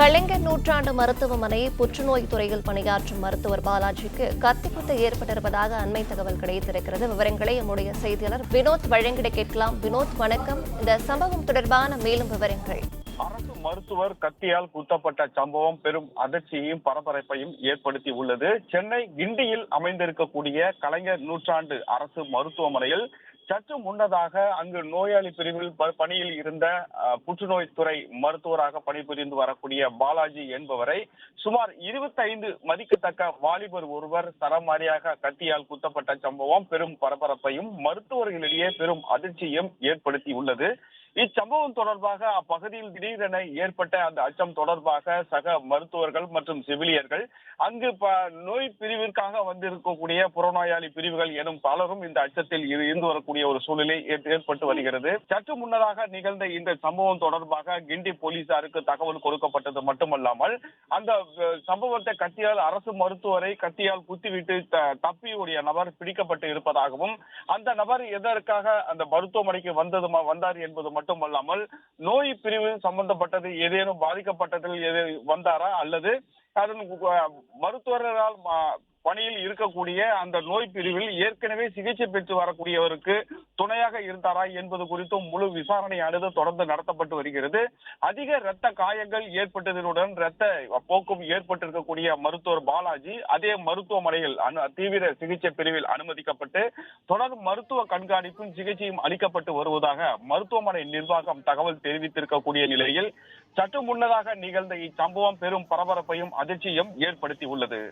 கலைஞர் நூற்றாண்டு மருத்துவமனை புற்றுநோய் துறையில் பணியாற்றும் மருத்துவர் பாலாஜிக்கு கத்திக்குத்து ஏற்பட்டிருப்பதாக அண்மை தகவல் கிடைத்திருக்கிறது. விவரங்களை நம்முடைய செய்தியாளர் வினோத் வழங்கிட கேட்கலாம். வினோத், வணக்கம். இந்த சம்பவம் தொடர்பான மேலும் விவரங்கள். அரசு மருத்துவர் கத்தியால் குத்தப்பட்ட சம்பவம் பெரும் அதிர்ச்சியையும் பரபரப்பையும் ஏற்படுத்தி உள்ளது. சென்னை கிண்டியில் அமைந்திருக்கக்கூடிய கலைஞர் நூற்றாண்டு அரசு மருத்துவமனையில் சற்று முன்னதாக அங்கு நோயாளி பிரிவில் பணியில் இருந்த புற்றுநோய் துறை மருத்துவராக பணிபுரிந்து வரக்கூடிய பாலாஜி என்பவரை சுமார் 25 மதிக்கத்தக்க வாலிபர் ஒருவர் சரமாரியாக கத்தியால் குத்தப்பட்ட சம்பவம் பெரும் பரபரப்பையும் மருத்துவர்களிடையே பெரும் அதிர்ச்சியையும் ஏற்படுத்தி உள்ளது. இச்சம்பவம் தொடர்பாக அப்பகுதியில் திடீரென ஏற்பட்ட அந்த அச்சம் தொடர்பாக சக மருத்துவர்கள் மற்றும் செவிலியர்கள் அங்கு நோய் பிரிவிற்காக வந்திருக்கக்கூடிய புறநோயாளி பிரிவுகள் எனும் பலரும் இந்த அச்சத்தில் இருந்து வரக்கூடிய ஒரு சூழ்நிலை ஏற்பட்டு வருகிறது. சற்று முன்னதாக நிகழ்ந்த இந்த சம்பவம் தொடர்பாக கிண்டி போலீசாருக்கு தகவல் கொடுக்கப்பட்டது மட்டுமல்லாமல் அந்த சம்பவத்தை கத்தியால் அரசு மருத்துவரை கத்தியால் குத்திவிட்டு தப்பியோடைய நபர் பிடிக்கப்பட்டு இருப்பதாகவும் அந்த நபர் எதற்காக அந்த மருத்துவமனைக்கு வந்தார் என்பது மட்டுமல்லாமல் நோய் பிரிவு சம்பந்தப்பட்டது ஏதேனும் பாதிக்கப்பட்டதில் வந்தாரா அல்லது அதன் மருத்துவரால் பணியில் இருக்கக்கூடிய அந்த நோய் பிரிவில் ஏற்கனவே சிகிச்சை பெற்று வரக்கூடியவருக்கு துணையாக இருந்தாரா என்பது குறித்தும் முழு விசாரணையானது தொடர்ந்து நடத்தப்பட்டு வருகிறது. அதிக இரத்த காயங்கள் ஏற்பட்டதனுடன் இரத்த போக்கும் ஏற்பட்டிருக்கக்கூடிய மருத்துவர் பாலாஜி அதே மருத்துவமனையில் தீவிர சிகிச்சை பிரிவில் அனுமதிக்கப்பட்டு தொடர் மருத்துவ கண்காணிப்பும் சிகிச்சையும் அளிக்கப்பட்டு வருவதாக மருத்துவமனை நிர்வாகம் தகவல் தெரிவித்திருக்கக்கூடிய நிலையில் சற்று முன்னதாக நிகழ்ந்த இச்சம்பவம் பெரும் பரபரப்பையும் அதிர்ச்சியும் ஏற்படுத்தி உள்ளது.